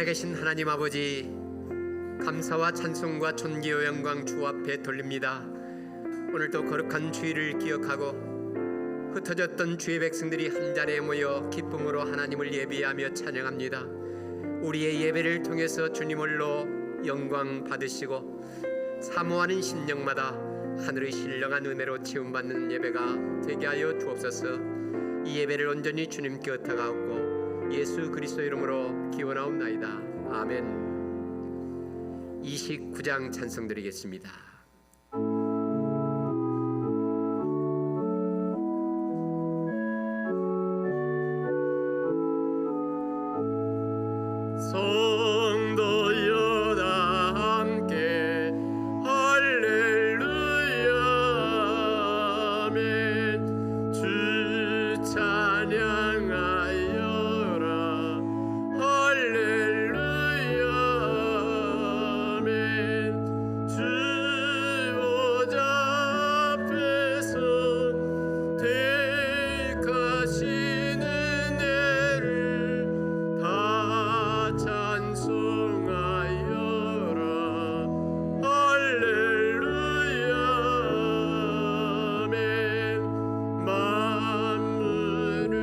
살아계신 하나님 아버지, 감사와 찬송과 존귀와 영광 주 앞에 돌립니다. 오늘도 거룩한 주일을 기억하고 흩어졌던 주의 백성들이 한 자리에 모여 기쁨으로 하나님을 예배하며 찬양합니다. 우리의 예배를 통해서 주님을로 영광 받으시고 사모하는 심령마다 하늘의 신령한 은혜로 채움받는 예배가 되게 하여 주옵소서. 이 예배를 온전히 주님께 의탁하옵고 예수 그리스도 이름으로 기원하옵나이다. 아멘. 29장 찬송 드리겠습니다. 성도여 다 함께 할렐루야 아멘. 주 찬양하여라 할렐루야 아멘. 주 보좌 앞에서 택하시는 애를 다 찬송하여라 할렐루야 아멘. 만물을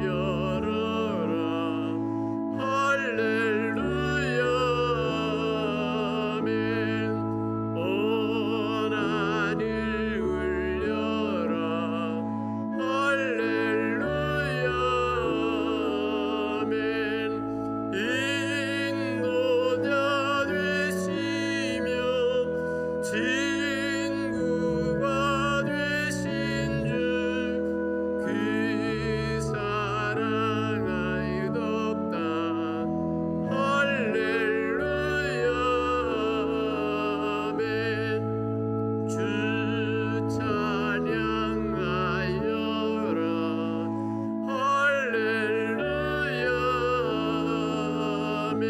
열어라 할렐루야 아멘. 온 하늘 울려라 할렐루야 아멘. 인도자 되시며 친구가 되신 주 그 사랑하여덥다 할렐루야 아멘. 주 찬양하여라 할렐루야 아멘.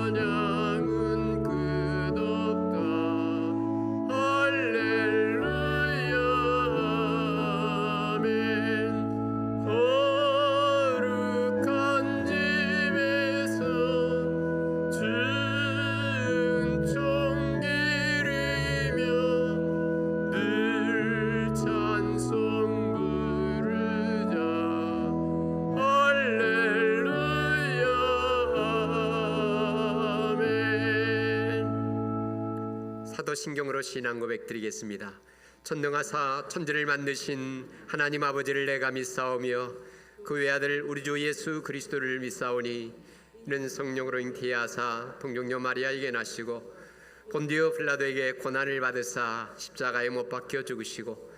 원양은 끝없다 할렐루야 아멘. 거룩한 집에서 은총 기리며 늘 찬송 부르자 할렐루야 아멘. 사도신경으로 신앙 고백 드리겠습니다. 천능하사 천지를 만드신 하나님 아버지를 내가 믿사오며 그 외아들 우리 주 예수 그리스도를 믿사오니 이는 성령으로 잉태하사 동정녀 마리아에게 나시고 본디오 빌라도에게 고난을 받으사 십자가에 못 박혀 죽으시고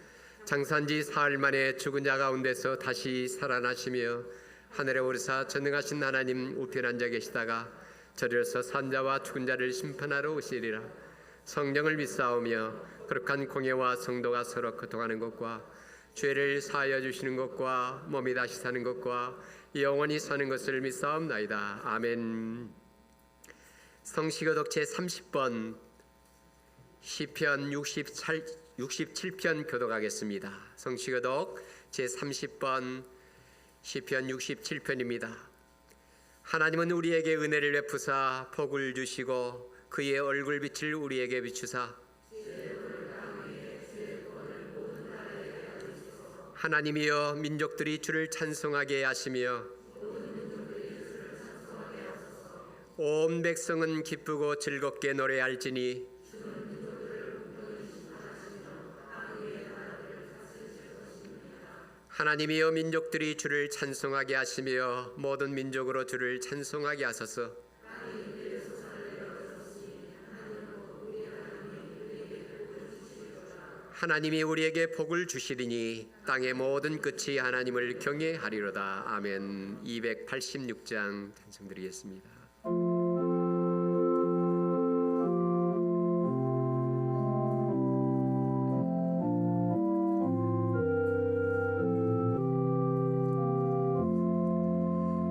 장사한지 사흘 만에 죽은 자 가운데서 다시 살아나시며 하늘에 오르사 전능하신 하나님 우편 앉아 계시다가 저리로서 산 자와 죽은 자를 심판하러 오시리라. 성령을 믿사오며 거룩한 공예와 성도가 서로 교통하는 것과 죄를 사하여 주시는 것과 몸이 다시 사는 것과 영원히 사는 것을 믿사옵나이다. 아멘. 성시교독 제30번 시편 67편 교독하겠습니다. 성시교독 제30번 시편 67편입니다. 하나님은 우리에게 은혜를 베푸사 복을 주시고 그의 얼굴빛을 우리에게 비추사 하나님이여 민족들이 주를 찬송하게 하시며 온 백성은 기쁘고 즐겁게 노래할지니 하나님이여 민족들이 주를 찬송하게 하시며 모든 민족으로 주를 찬송하게 하소서. 하나님이 우리에게 복을 주시리니 땅의 모든 끝이 하나님을 경외하리로다. 아멘. 286장 찬송드리겠습니다.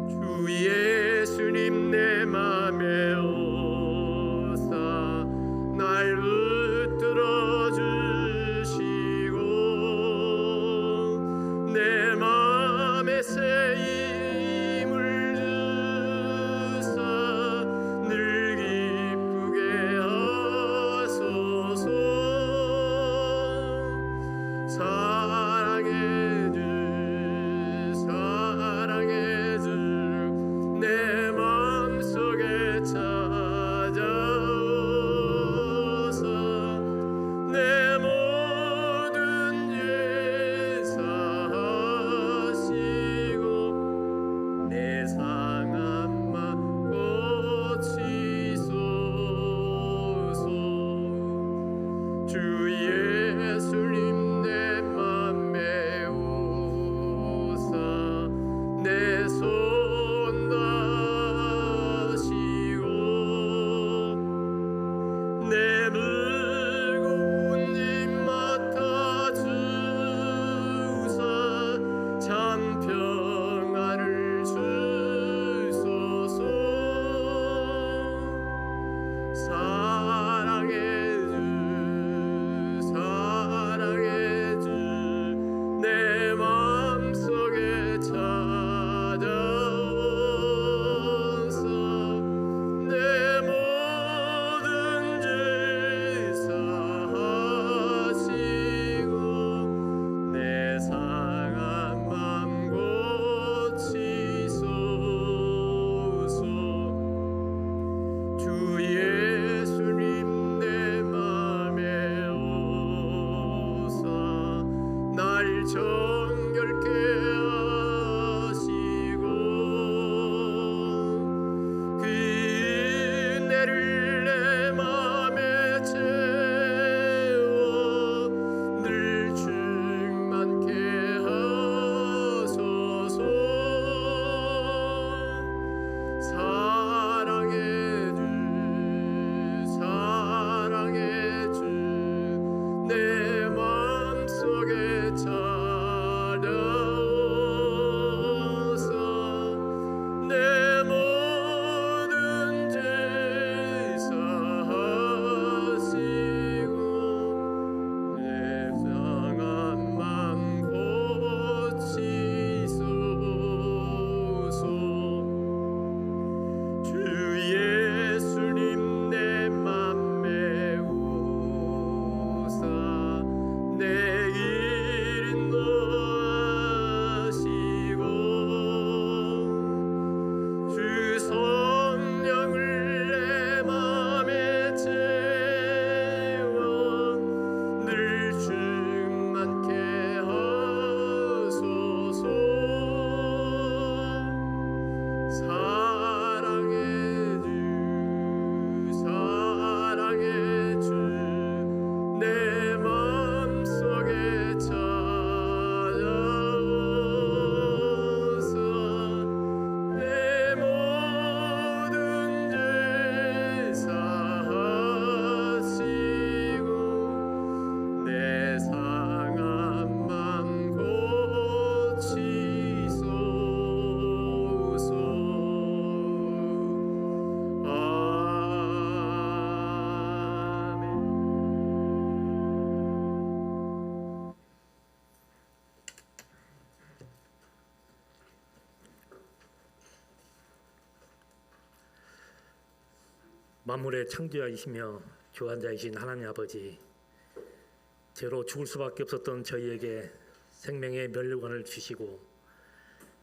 주 예수님 내 맘에 오사 날 붙들어 주시고 내 맘에 새 힘을 만물의 창조자이시며 주관자이신 하나님 아버지, 죄로 죽을 수밖에 없었던 저희에게 생명의 면류관을 주시고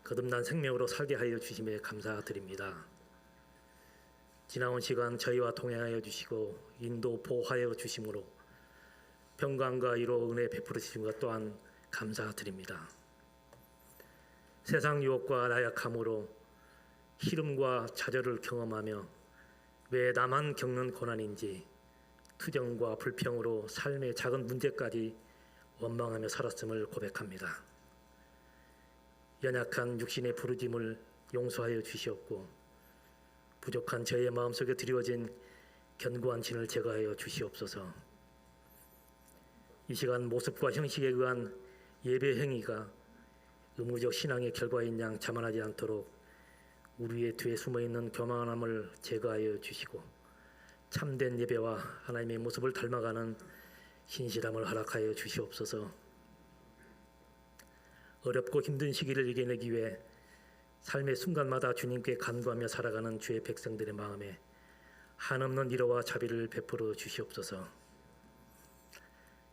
거듭난 생명으로 살게 하여 주심에 감사드립니다. 지나온 시간 저희와 동행하여 주시고 인도 보호하여 주심으로 평강과 위로 은혜 베풀어 주신 것 또한 감사드립니다. 세상 유혹과 나약함으로 희름과 좌절을 경험하며 왜 나만 겪는 고난인지 투정과 불평으로 삶의 작은 문제까지 원망하며 살았음을 고백합니다. 연약한 육신의 부르짐을 용서하여 주시옵고 부족한 저의 마음속에 드리워진 견고한 진을 제거하여 주시옵소서. 이 시간 모습과 형식에 의한 예배 행위가 의무적 신앙의 결과인 양 자만하지 않도록 우리의 뒤에 숨어있는 교만함을 제거하여 주시고 참된 예배와 하나님의 모습을 닮아가는 신실함을 허락하여 주시옵소서. 어렵고 힘든 시기를 이겨내기 위해 삶의 순간마다 주님께 간구하며 살아가는 주의 백성들의 마음에 한없는 위로와 자비를 베풀어 주시옵소서.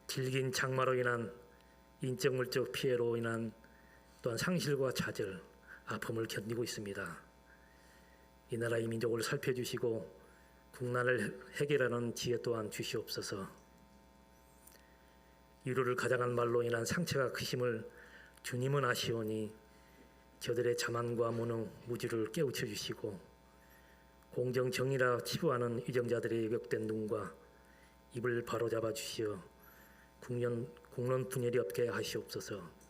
길긴 장마로 인한 인적 물적 피해로 인한 또한 상실과 좌절, 아픔을 견디고 있습니다. 이 나라의 민족을 살펴주시고 국난을 해결하는 지혜 또한 주시옵소서. 위로를 가장한 말로 인한 상처가 크심을 주님은 아시오니 저들의 자만과 무능, 무지를 깨우쳐 주시고 공정 정의라 치부하는 위정자들의 왜곡된 눈과 입을 바로잡아 주시어 국론 분열이 없게 하시옵소서.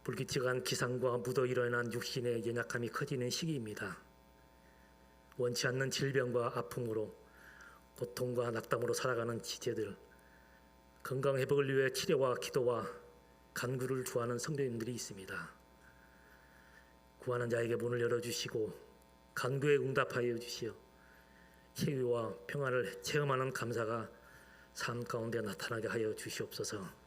불규칙한 기상과 무더위로 인한 육신의 연약함이 커지는 시기입니다. 원치 않는 질병과 아픔으로 고통과 낙담으로 살아가는 지체들, 건강 회복을 위해 치료와 기도와 간구를 구하는 성도님들이 있습니다. 구하는 자에게 문을 열어주시고 간구에 응답하여 주시어 치유와 평안을 체험하는 감사가 삶 가운데 나타나게 하여 주시옵소서.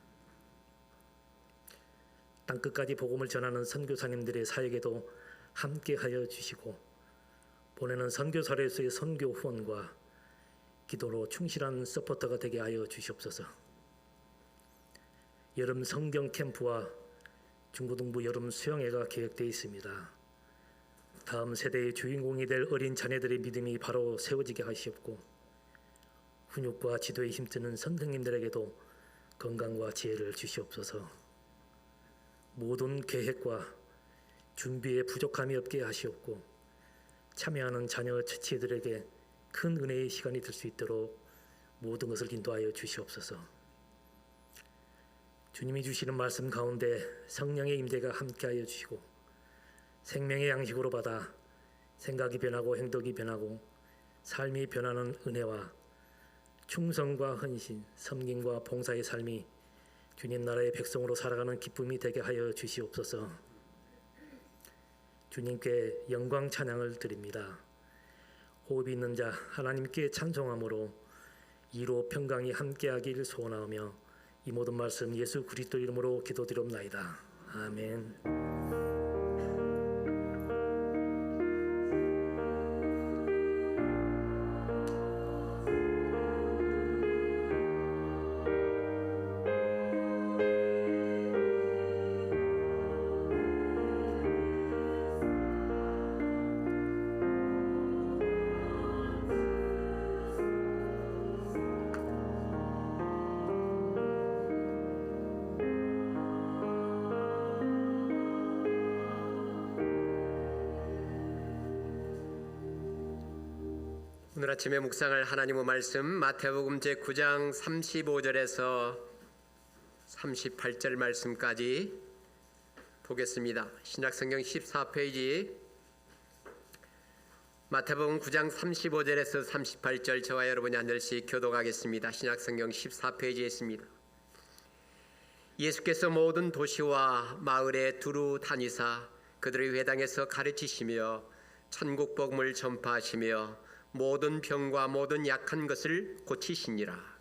땅끝까지 복음을 전하는 선교사님들의 사역에도 함께하여 주시고 보내는 선교사로서의 선교 후원과 기도로 충실한 서포터가 되게 하여 주시옵소서. 여름 성경 캠프와 중고등부 여름 수영회가 계획되어 있습니다. 다음 세대의 주인공이 될 어린 자녀들의 믿음이 바로 세워지게 하시옵고 훈육과 지도에 힘쓰는 선생님들에게도 건강과 지혜를 주시옵소서. 모든 계획과 준비에 부족함이 없게 하시옵고 참여하는 자녀 지체들에게 큰 은혜의 시간이 될 수 있도록 모든 것을 인도하여 주시옵소서. 주님이 주시는 말씀 가운데 성령의 임재가 함께하여 주시고 생명의 양식으로 받아 생각이 변하고 행동이 변하고 삶이 변하는 은혜와 충성과 헌신, 섬김과 봉사의 삶이 주님 나라의 백성으로 살아가는 기쁨이 되게 하여 주시옵소서. 주님께 영광 찬양을 드립니다. 호흡이 있는 자 하나님께 찬송함으로 이로 평강이 함께하길 소원하며 이 모든 말씀 예수 그리스도 이름으로 기도드리옵나이다. 아멘. 오늘 아침에 묵상할 하나님의 말씀 마태복음 제9장 35절에서 38절 말씀까지 보겠습니다. 신약성경 14페이지 마태복음 9장 35절에서 38절 저와 여러분이 한 절씩 교독하겠습니다. 신약성경 14페이지에 있습니다. 예수께서 모든 도시와 마을에 두루 다니사 그들의 회당에서 가르치시며 천국 복음을 전파하시며 모든 병과 모든 약한 것을 고치시니라.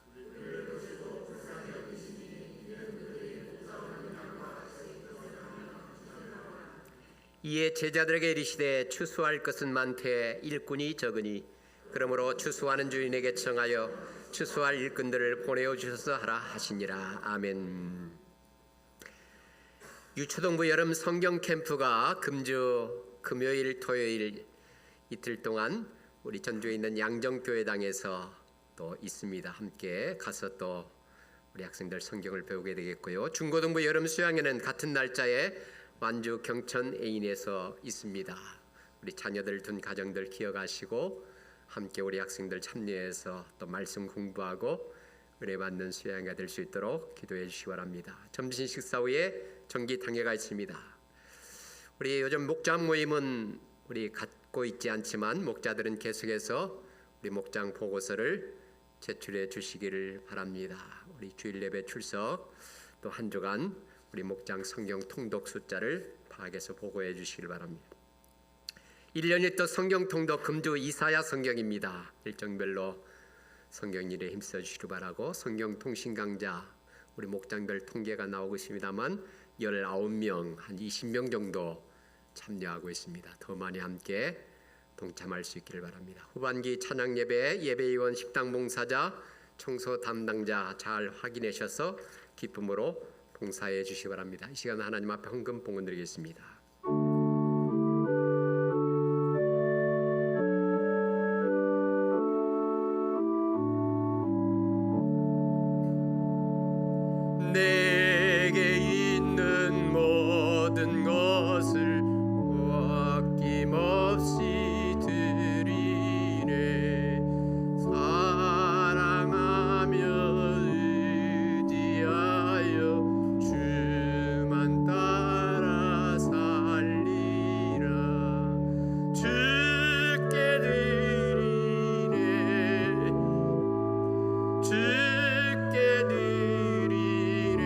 이에 제자들에게 이르시되 추수할 것은 많되 일꾼이 적으니 그러므로 추수하는 주인에게 청하여 추수할 일꾼들을 보내어 주셔서 하라 하시니라. 아멘. 유초동부 여름 성경 캠프가 금주 금요일 토요일 이틀 동안 우리 전주에 있는 양정교회당에서 또 있습니다. 함께 가서 또 우리 학생들 성경을 배우게 되겠고요. 중고등부 여름 수양회는 같은 날짜에 완주 경천 애인에서 있습니다. 우리 자녀들 둔 가정들 기억하시고 함께 우리 학생들 참여해서 또 말씀 공부하고 은혜 받는 수양회가 될 수 있도록 기도해 주시기 바랍니다. 점심 식사 후에 정기 당회가 있습니다. 우리 요즘 목장 모임은 우리 갖고 있지 않지만 목자들은 계속해서 우리 목장 보고서를 제출해 주시기를 바랍니다. 우리 주일 예배 출석 또 한 주간 우리 목장 성경 통독 숫자를 파악해서 보고해 주시길 바랍니다. 1년이 또 성경 통독 금주 이사야 성경입니다. 일정별로 성경 일에 힘써 주시길 바라고 성경 통신 강좌 우리 목장별 통계가 나오고 있습니다만 19명 한 20명 정도 참여하고 있습니다. 더 많이 함께 동참할 수 있기를 바랍니다. 후반기 찬양 예배, 예배위원, 식당 봉사자, 청소 담당자 잘 확인하셔서 기쁨으로 봉사해 주시기 바랍니다. 이 시간 하나님 앞에 헌금 봉헌 드리겠습니다. 내게 있는 모든 것을 아낌없이 드리네. 사랑하며 의지하여 주만 따라 살리라. 주께 드리네. 주께 드리네.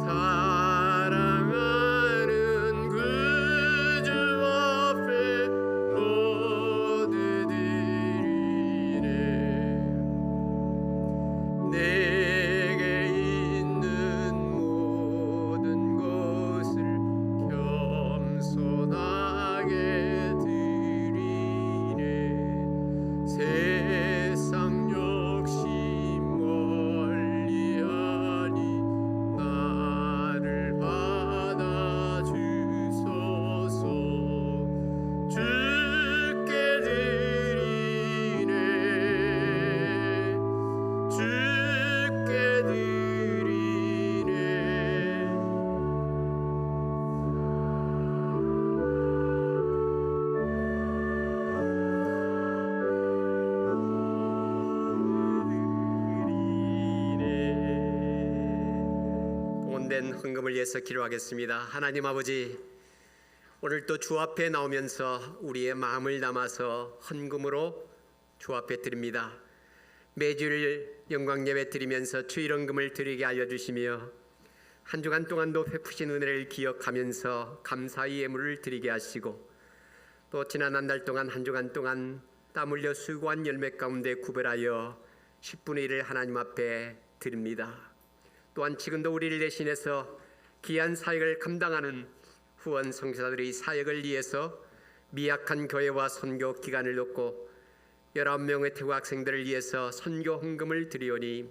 사랑하는 구주 앞에 모두 드리네. 내게 있는 모든 것을 겸손하게 드리네. 세상 욕심 멀리하니 나를 받아주소서. 주께 드리네. 주께 드리네. 봉헌된 헌금을 위해서 기도하겠습니다. 하나님 아버지, 오늘 또 주 앞에 나오면서 우리의 마음을 담아서 헌금으로 주 앞에 드립니다. 매주일 영광 예배 드리면서 주일 헌금을 드리게 알려주시며 한 주간 동안도 베푸신 은혜를 기억하면서 감사의 예물을 드리게 하시고 또 지난 한 달 동안 한 주간 동안 땀 흘려 수고한 열매 가운데 구별하여 10분의 1을 하나님 앞에 드립니다. 또한 지금도 우리를 대신해서 귀한 사역을 감당하는 후원 선교사들의 사역을 위해서 미약한 교회와 선교 기간을 놓고 19명의 태국 학생들을 위해서 선교 헌금을 드리오니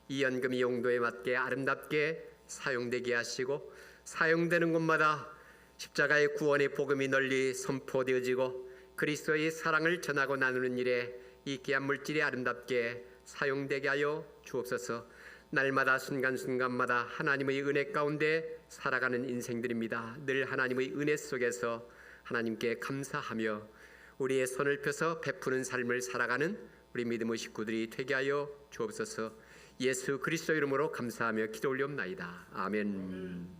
이 연금이 용도에 맞게 아름답게 사용되게 하시고 사용되는 곳마다 십자가의 구원의 복음이 널리 선포되어지고 그리스도의 사랑을 전하고 나누는 일에 이 귀한 물질이 아름답게 사용되게 하여 주옵소서. 날마다 순간순간마다 하나님의 은혜 가운데 살아가는 인생들입니다. 늘 하나님의 은혜 속에서 하나님께 감사하며 우리의 손을 펴서 베푸는 삶을 살아가는 우리 믿음의 식구들이 되게 하여 주옵소서. 예수 그리스도 이름으로 감사하며 기도 올리옵나이다. 아멘.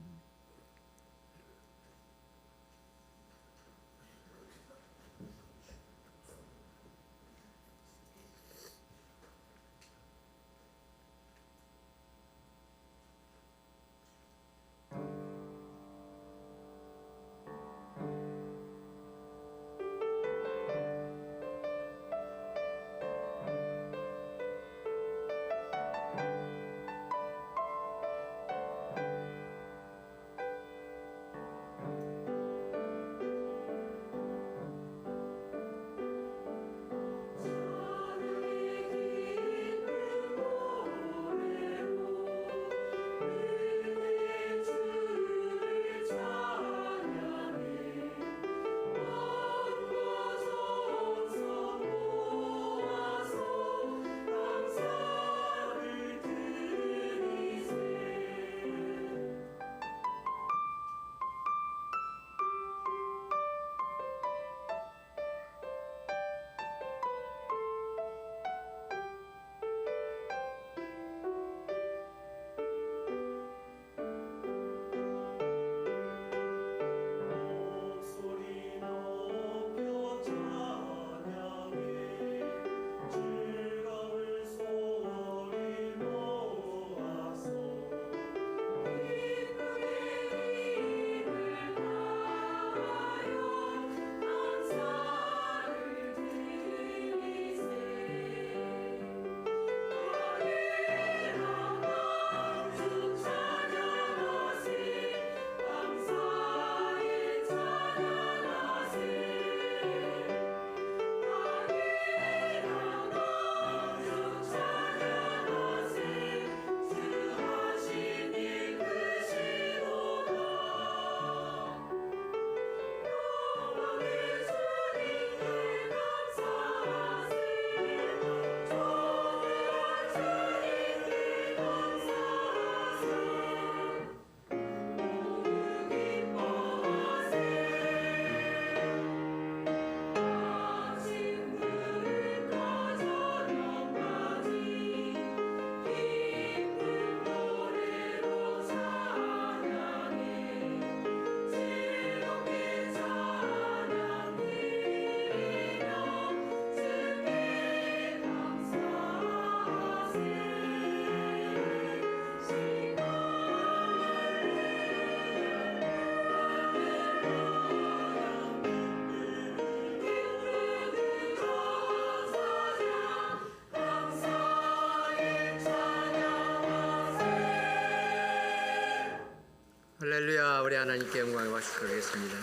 우리 하나님께 영광을 받드리겠습니다.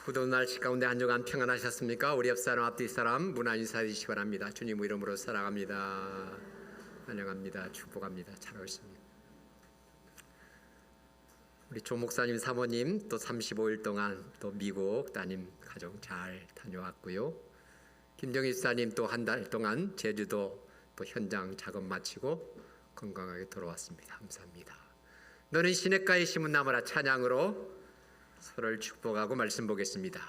무더운 날씨 가운데 한 주간 평안하셨습니까? 우리 옆사람 앞뒤 사람 문안 인사드리시기 바랍니다. 주님 이름으로 사랑합니다. 환영합니다. 축복합니다. 잘하고 있습니다. 우리 조 목사님 사모님 또 35일 동안 또 미국 따님 가정 잘 다녀왔고요. 김정희 집사님 또 한 달 동안 제주도 또 현장 작업 마치고 건강하게 돌아왔습니다. 감사합니다. 너는 시냇가에 심은 나무라 찬양으로 서로를 축복하고 말씀 보겠습니다.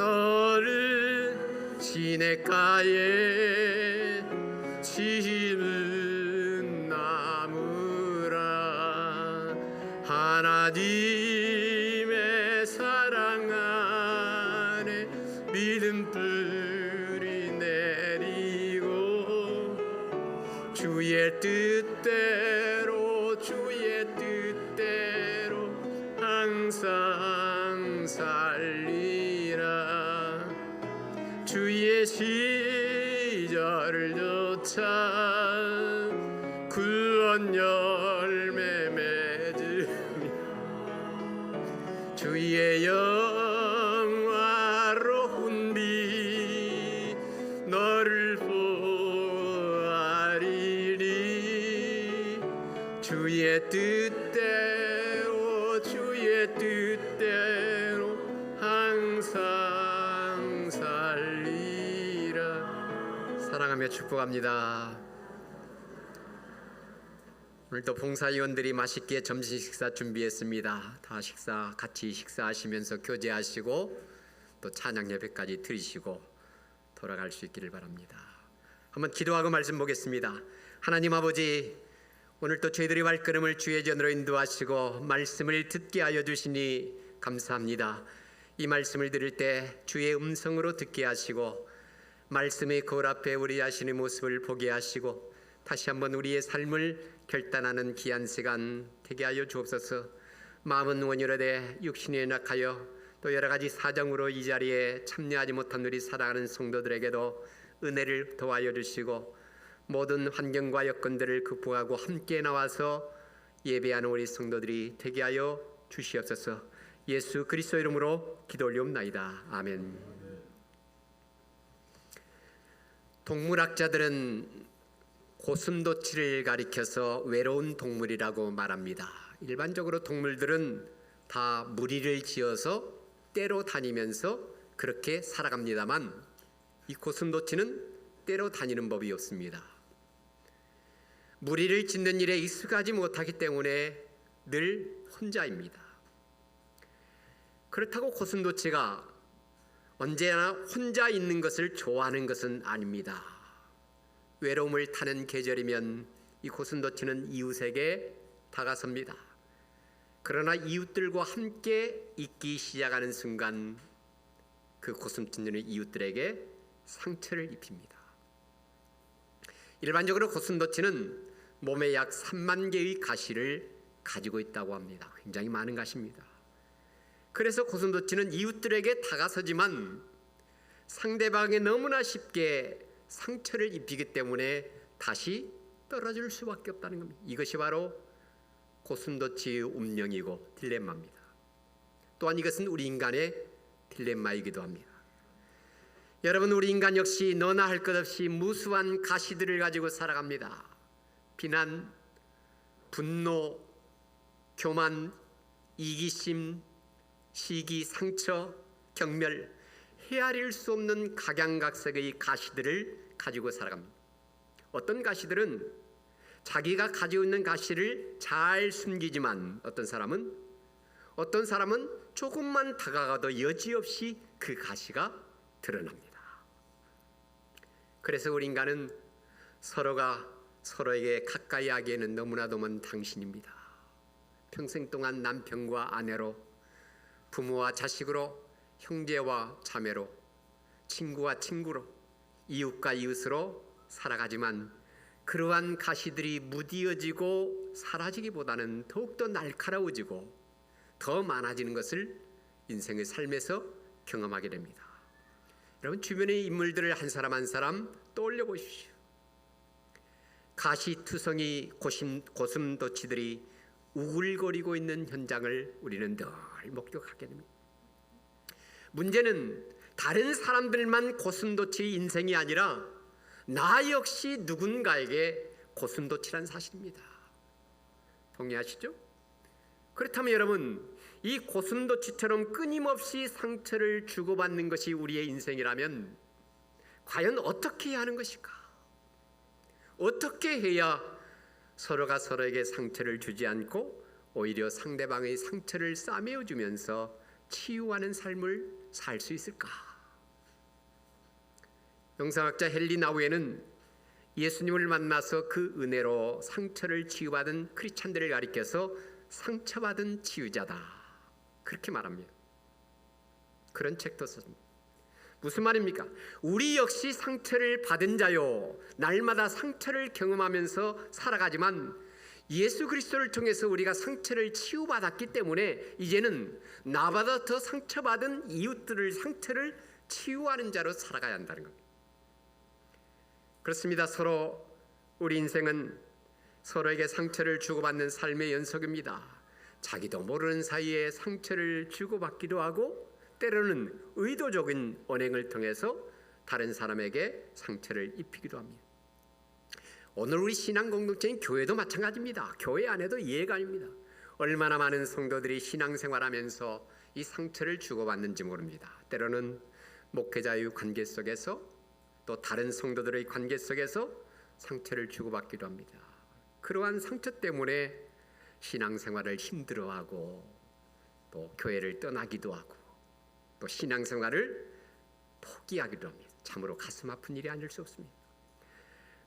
너를 시냇가에 심은 나무라 하나님의 사랑 안에 믿음 뿌리 내리고 주의 뜻대로 항상 살리라 주의 시절을 쫓아 굴런 열매 맺으며 주의 영화로운 빛 너를 보아리니 주의 뜻대로 항상 살리라. 사랑하며 축복합니다. 오늘도 봉사위원들이 맛있게 점심 식사 준비했습니다. 다 같이 식사하시면서 교제하시고 또 찬양 예배까지 드리시고 돌아갈 수 있기를 바랍니다. 한번 기도하고 말씀 보겠습니다. 하나님 아버지, 오늘도 저희들의 발걸음을 주의 전으로 인도하시고 말씀을 듣게 하여 주시니 감사합니다. 이 말씀을 들을 때 주의 음성으로 듣게 하시고 말씀의 거울 앞에 우리 자신의 모습을 보게 하시고 다시 한번 우리의 삶을 결단하는 귀한 시간 되게 하여 주옵소서. 마음은 원이로되 육신이 연약하여 또 여러 가지 사정으로 이 자리에 참여하지 못한 우리 사랑하는 성도들에게도 은혜를 더하여 주시고 모든 환경과 여건들을 극복하고 함께 나와서 예배하는 우리 성도들이 되게 하여 주시옵소서. 예수 그리스도 이름으로 기도 올리옵나이다. 아멘. 동물학자들은 고슴도치를 가리켜서 외로운 동물이라고 말합니다. 일반적으로 동물들은 다 무리를 지어서 떼로 다니면서 그렇게 살아갑니다만 이 고슴도치는 떼로 다니는 법이 없습니다. 무리를 짓는 일에 익숙하지 못하기 때문에 늘 혼자입니다. 그렇다고 고슴도치가 언제나 혼자 있는 것을 좋아하는 것은 아닙니다. 외로움을 타는 계절이면 이 고슴도치는 이웃에게 다가섭니다. 그러나 이웃들과 함께 있기 시작하는 순간 그 고슴도치는 이웃들에게 상처를 입힙니다. 일반적으로 고슴도치는 몸에 약 3만 개의 가시를 가지고 있다고 합니다. 굉장히 많은 가시입니다. 그래서 고슴도치는 이웃들에게 다가서지만 상대방에 너무나 쉽게 상처를 입히기 때문에 다시 떨어질 수밖에 없다는 겁니다. 이것이 바로 고슴도치의 운명이고 딜레마입니다. 또한 이것은 우리 인간의 딜레마이기도 합니다. 여러분, 우리 인간 역시 너나 할 것 없이 무수한 가시들을 가지고 살아갑니다. 비난, 분노, 교만, 이기심, 시기, 상처, 경멸, 헤아릴 수 없는 각양각색의 가시들을 가지고 살아갑니다. 어떤 가시들은 자기가 가지고 있는 가시를 잘 숨기지만 어떤 사람은 조금만 다가가도 여지없이 그 가시가 드러납니다. 그래서 우리 인간은 서로가 서로에게 가까이 하기에는 너무나도 먼 당신입니다. 평생 동안 남편과 아내로, 부모와 자식으로, 형제와 자매로, 친구와 친구로, 이웃과 이웃으로 살아가지만 그러한 가시들이 무디어지고 사라지기보다는 더욱더 날카로워지고 더 많아지는 것을 인생의 삶에서 경험하게 됩니다. 여러분 주변의 인물들을 한 사람 한 사람 떠올려 보십시오. 가시투성이 고슴도치들이 우글거리고 있는 현장을 우리는 늘 목격하게 됩니다. 문제는 다른 사람들만 고슴도치 인생이 아니라 나 역시 누군가에게 고슴도치란 사실입니다. 동의하시죠? 그렇다면 여러분, 이 고슴도치처럼 끊임없이 상처를 주고받는 것이 우리의 인생이라면 과연 어떻게 해야 하는 것일까? 어떻게 해야 서로가 서로에게 상처를 주지 않고 오히려 상대방의 상처를 싸매어주면서 치유하는 삶을 살 수 있을까? 영상학자 헨리 나우에는 예수님을 만나서 그 은혜로 상처를 치유받은 크리스찬들을 가리켜서 상처받은 치유자다, 그렇게 말합니다. 그런 책도 썼습니다. 무슨 말입니까? 우리 역시 상처를 받은 자요, 날마다 상처를 경험하면서 살아가지만 예수 그리스도를 통해서 우리가 상처를 치유받았기 때문에 이제는 나보다 더 상처받은 이웃들의 상처를 치유하는 자로 살아가야 한다는 겁니다. 그렇습니다. 서로 우리 인생은 서로에게 상처를 주고받는 삶의 연속입니다. 자기도 모르는 사이에 상처를 주고받기도 하고 때로는 의도적인 언행을 통해서 다른 사람에게 상처를 입히기도 합니다. 오늘 우리 신앙 공동체인 교회도 마찬가지입니다. 교회 안에도 이해가 아닙니다. 얼마나 많은 성도들이 신앙생활하면서 이 상처를 주고받는지 모릅니다. 때로는 목회자의 관계 속에서 또 다른 성도들의 관계 속에서 상처를 주고받기도 합니다. 그러한 상처 때문에 신앙생활을 힘들어하고 또 교회를 떠나기도 하고 또 신앙생활을 포기하기도 합니다. 참으로 가슴 아픈 일이 아닐 수 없습니다.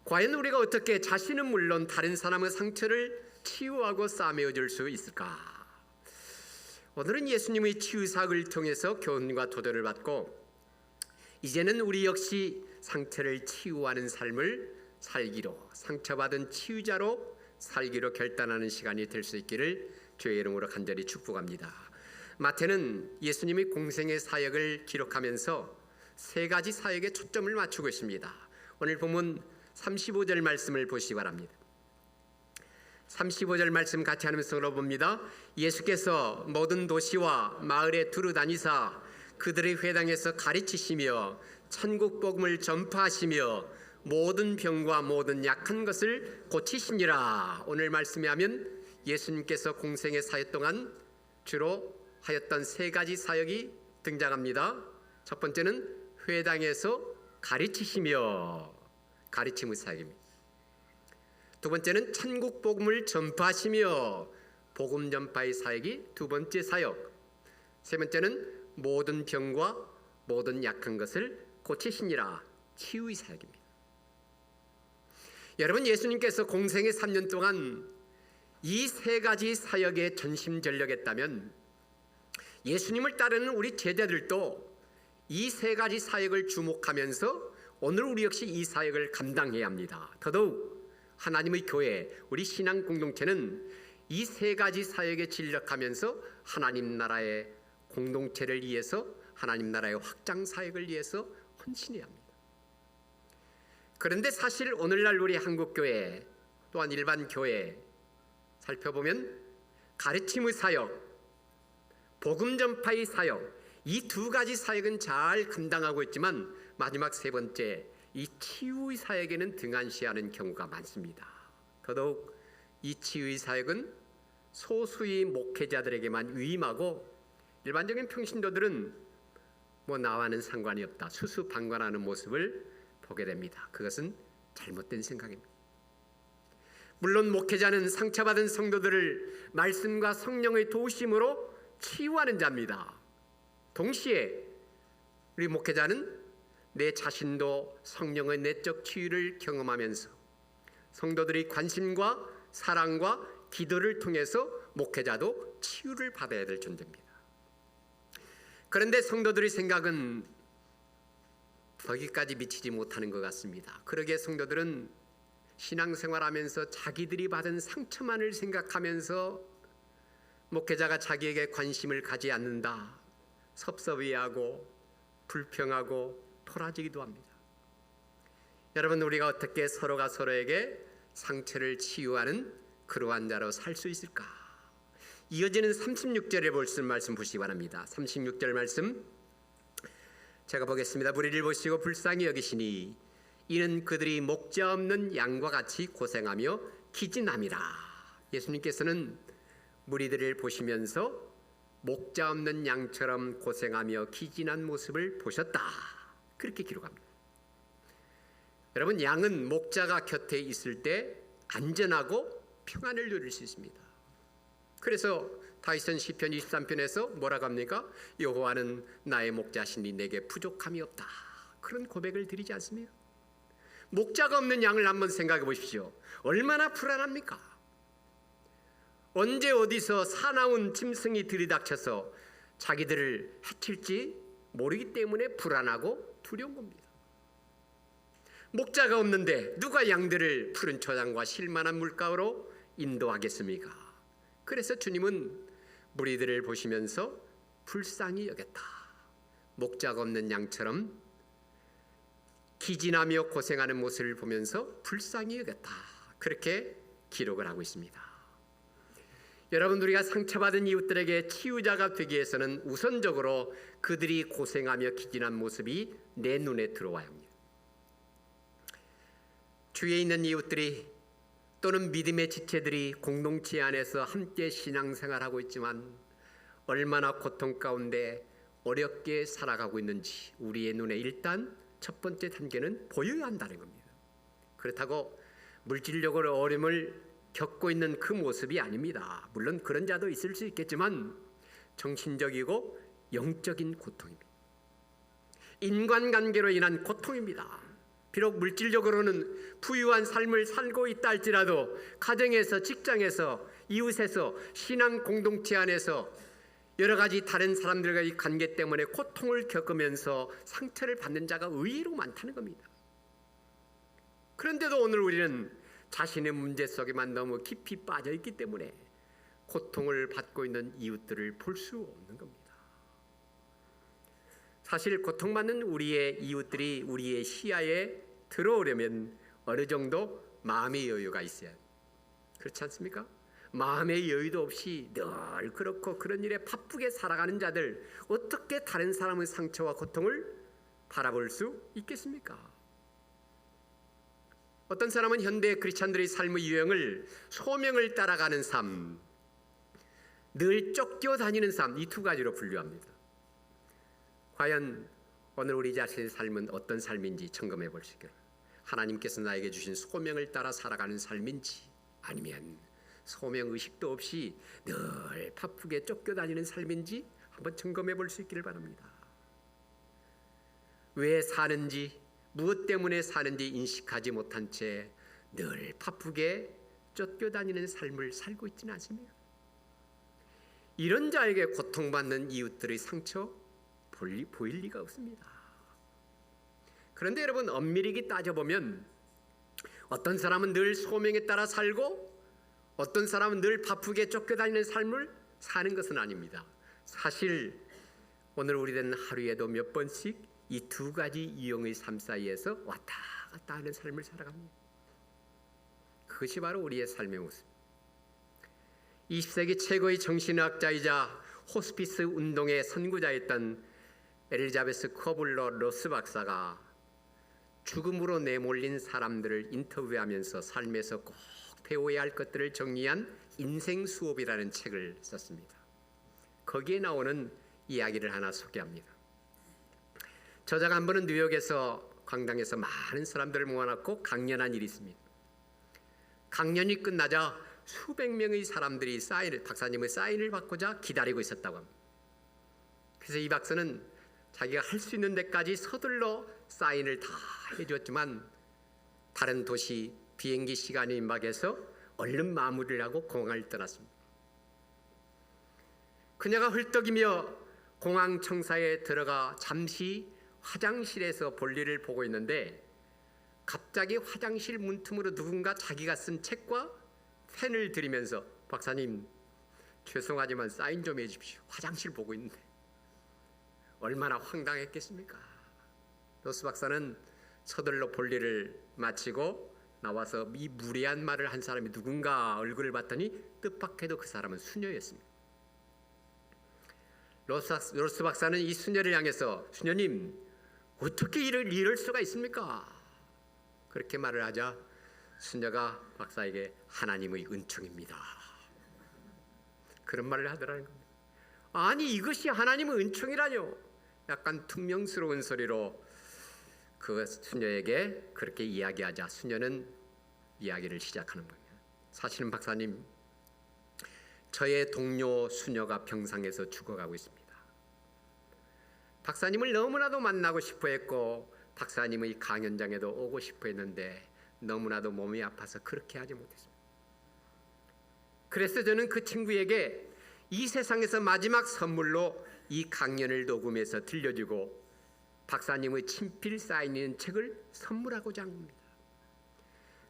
과연 우리가 어떻게 자신은 물론 다른 사람의 상처를 치유하고 싸매어줄 수 있을까? 오늘은 예수님의 치유사역을 통해서 교훈과 도전을 받고 이제는 우리 역시 상처를 치유하는 삶을 살기로, 상처받은 치유자로 살기로 결단하는 시간이 될 수 있기를 주의 이름으로 간절히 축복합니다. 마태는 예수님의 공생의 사역을 기록하면서 세 가지 사역에 초점을 맞추고 있습니다. 오늘 본문 35절 말씀을 보시기 바랍니다. 35절 말씀 같이 하면서 읽어봅니다. 예수께서 모든 도시와 마을에 두루 다니사 그들의 회당에서 가르치시며 천국 복음을 전파하시며 모든 병과 모든 약한 것을 고치시니라. 오늘 말씀에 하면 예수님께서 공생의 사역 동안 주로 하였던 세 가지 사역이 등장합니다. 첫 번째는 회당에서 가르치시며, 가르침의 사역입니다. 두 번째는 천국 복음을 전파하시며, 복음 전파의 사역이 두 번째 사역. 세 번째는 모든 병과 모든 약한 것을 고치시니라, 치유의 사역입니다. 여러분, 예수님께서 공생의 3년 동안 이 세 가지 사역에 전심전력했다면 예수님을 따르는 우리 제자들도 이 세 가지 사역을 주목하면서 오늘 우리 역시 이 사역을 감당해야 합니다. 더더욱 하나님의 교회, 우리 신앙 공동체는 이 세 가지 사역에 진력하면서 하나님 나라의 공동체를 위해서, 하나님 나라의 확장 사역을 위해서 헌신해야 합니다. 그런데 사실 오늘날 우리 한국교회 또한 일반 교회 살펴보면 가르침의 사역, 복음 전파의 사역, 이 두 가지 사역은 잘 감당하고 있지만 마지막 세 번째 이 치유의 사역에는 등한시하는 경우가 많습니다. 더더욱 이 치유의 사역은 소수의 목회자들에게만 위임하고 일반적인 평신도들은 나와는 상관이 없다, 수수방관하는 모습을 보게 됩니다. 그것은 잘못된 생각입니다. 물론 목회자는 상처받은 성도들을 말씀과 성령의 도우심으로 치유하는 자입니다. 동시에 우리 목회자는 내 자신도 성령의 내적 치유를 경험하면서 성도들의 관심과 사랑과 기도를 통해서 목회자도 치유를 받아야 될 존재입니다. 그런데 성도들의 생각은 거기까지 미치지 못하는 것 같습니다. 그러기에 성도들은 신앙생활하면서 자기들이 받은 상처만을 생각하면서 목회자가 자기에게 관심을 가지 않는다, 섭섭해하고 불평하고 토라지기도 합니다. 여러분, 우리가 어떻게 서로가 서로에게 상처를 치유하는 그러한 자로 살 수 있을까? 이어지는 36절에 볼 수 말씀 보시기 바랍니다. 36절 말씀 제가 보겠습니다. 무리를 보시고 불쌍히 여기시니 이는 그들이 목자 없는 양과 같이 고생하며 기진함이라. 예수님께서는 무리들을 보시면서 목자 없는 양처럼 고생하며 기진한 모습을 보셨다, 그렇게 기록합니다. 여러분, 양은 목자가 곁에 있을 때 안전하고 평안을 누릴 수 있습니다. 그래서 다윗은 시편 23편에서 뭐라고 합니까? 여호와는 나의 목자시니 내게 부족함이 없다, 그런 고백을 드리지 않습니까? 목자가 없는 양을 한번 생각해 보십시오. 얼마나 불안합니까? 언제 어디서 사나운 짐승이 들이닥쳐서 자기들을 해칠지 모르기 때문에 불안하고 두려운 겁니다. 목자가 없는데 누가 양들을 푸른 초장과 쉴만한 물가로 인도하겠습니까? 그래서 주님은 무리들을 보시면서 불쌍히 여겼다. 목자가 없는 양처럼 기진하며 고생하는 모습을 보면서 불쌍히 여겼다, 그렇게 기록을 하고 있습니다. 여러분, 우리가 상처받은 이웃들에게 치유자가 되기 위해서는 우선적으로 그들이 고생하며 기진한 모습이 내 눈에 들어와야 합니다. 주위에 있는 이웃들이 또는 믿음의 지체들이 공동체 안에서 함께 신앙생활하고 있지만 얼마나 고통 가운데 어렵게 살아가고 있는지 우리의 눈에 일단 첫 번째 단계는 보여야 한다는 겁니다. 그렇다고 물질적으로 어려움을 겪고 있는 그 모습이 아닙니다. 물론 그런 자도 있을 수 있겠지만 정신적이고 영적인 고통입니다. 인간관계로 인한 고통입니다. 비록 물질적으로는 부유한 삶을 살고 있다 할지라도 가정에서, 직장에서, 이웃에서, 신앙 공동체 안에서 여러 가지 다른 사람들과의 관계 때문에 고통을 겪으면서 상처를 받는 자가 의외로 많다는 겁니다. 그런데도 오늘 우리는 자신의 문제 속에만 너무 깊이 빠져 있기 때문에 고통을 받고 있는 이웃들을 볼 수 없는 겁니다. 사실 고통받는 우리의 이웃들이 우리의 시야에 들어오려면 어느 정도 마음의 여유가 있어야 해요. 그렇지 않습니까? 마음의 여유도 없이 늘 그렇고 그런 일에 바쁘게 살아가는 자들, 어떻게 다른 사람의 상처와 고통을 바라볼 수 있겠습니까? 어떤 사람은 현대 크리스찬들의 삶의 유형을 소명을 따라가는 삶, 늘 쫓겨다니는 삶, 이 두 가지로 분류합니다. 과연 오늘 우리 자신의 삶은 어떤 삶인지 점검해 볼 수 있기를, 하나님께서 나에게 주신 소명을 따라 살아가는 삶인지, 아니면 소명의식도 없이 늘 바쁘게 쫓겨다니는 삶인지 한번 점검해 볼 수 있기를 바랍니다. 왜 사는지, 무엇 때문에 사는지 인식하지 못한 채 늘 바쁘게 쫓겨다니는 삶을 살고 있지는 않습니까? 이런 자에게 고통받는 이웃들의 상처 보일 리가 없습니다. 그런데 여러분, 엄밀히 따져보면 어떤 사람은 늘 소명에 따라 살고 어떤 사람은 늘 바쁘게 쫓겨다니는 삶을 사는 것은 아닙니다. 사실 오늘 우리는 하루에도 몇 번씩 이 두 가지 유형의 삶 사이에서 왔다 갔다 하는 삶을 살아갑니다. 그것이 바로 우리의 삶의 모습. 20세기 최고의 정신의학자이자 호스피스 운동의 선구자였던 엘리자베스 커블러 로스 박사가 죽음으로 내몰린 사람들을 인터뷰하면서 삶에서 꼭 배워야 할 것들을 정리한 인생 수업이라는 책을 썼습니다. 거기에 나오는 이야기를 하나 소개합니다. 저자가 한 번은 뉴욕에서 강당에서 많은 사람들을 모아놓고 강연한 일이 있습니다. 강연이 끝나자 수백 명의 사람들이 박사님의 사인을 받고자 기다리고 있었다고 합니다. 그래서 이 박사는 자기가 할 수 있는 데까지 서둘러 사인을 다 해주었지만 다른 도시 비행기 시간이 임박해서 얼른 마무리를 하고 공항을 떠났습니다. 그녀가 헐떡이며 공항 청사에 들어가 잠시 화장실에서 볼일을 보고 있는데 갑자기 화장실 문틈으로 누군가 자기가 쓴 책과 펜을 들이면서 박사님, 죄송하지만 사인 좀 해주십시오. 화장실 보고 있는데. 얼마나 황당했겠습니까? 로스 박사는 서둘러 볼일을 마치고 나와서 이 무례한 말을 한 사람이 누군가 얼굴을 봤더니 뜻밖에도 그 사람은 수녀였습니다. 로스 박사는 이 수녀를 향해서 수녀님 어떻게 이럴 수가 있습니까? 그렇게 말을 하자 수녀가 박사에게 하나님의 은총입니다. 그런 말을 하더라는 겁니다. 아니 이것이 하나님의 은총이라뇨? 약간 퉁명스러운 소리로 그 수녀에게 그렇게 이야기하자 수녀는 이야기를 시작하는 겁니다. 사실은 박사님, 저의 동료 수녀가 병상에서 죽어가고 있습니다. 박사님을 너무나도 만나고 싶어 했고 박사님의 강연장에도 오고 싶어 했는데 너무나도 몸이 아파서 그렇게 하지 못했습니다. 그래서 저는 그 친구에게 이 세상에서 마지막 선물로 이 강연을 녹음해서 들려주고 박사님의 친필 사인 있는 책을 선물하고자 한 겁니다.